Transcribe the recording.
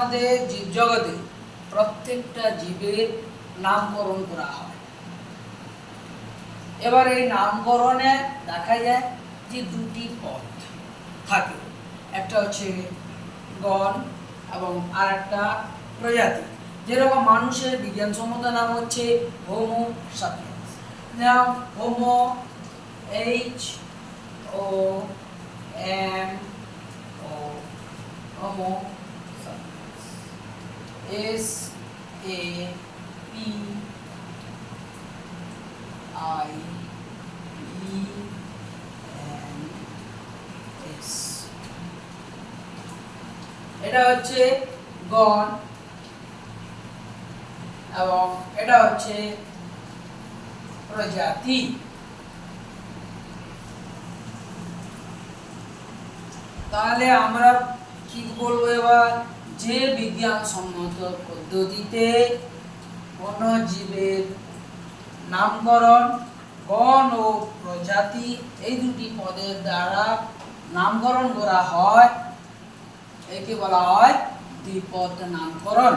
আমাদের জীবজগতে প্রত্যেকটা জীবের নামকরণ করা হয়। এবার এই নামকরণে দেখা যায় যে দুটি পদ থাকে, একটা হচ্ছে গণ এবং আর একটা প্রজাতি। যেরকম মানুষের বিজ্ঞানসম্মত নাম হচ্ছে হোমো সাপিয়েন্স। নাম homo, H O M O, homo sapiens, S A P I E N S. এটা হচ্ছে গণ এবং এটা হচ্ছে প্রজাতি। তাহলে আমরা কি বলবো এবার, যে বিজ্ঞানসম্মত পদ্ধতিতে কোন জীবের নামকরণ গণ ও প্রজাতি এই দুটি পদের দ্বারা নামকরণ করা হয়, একে বলা হয় দ্বিপদ নামকরণ।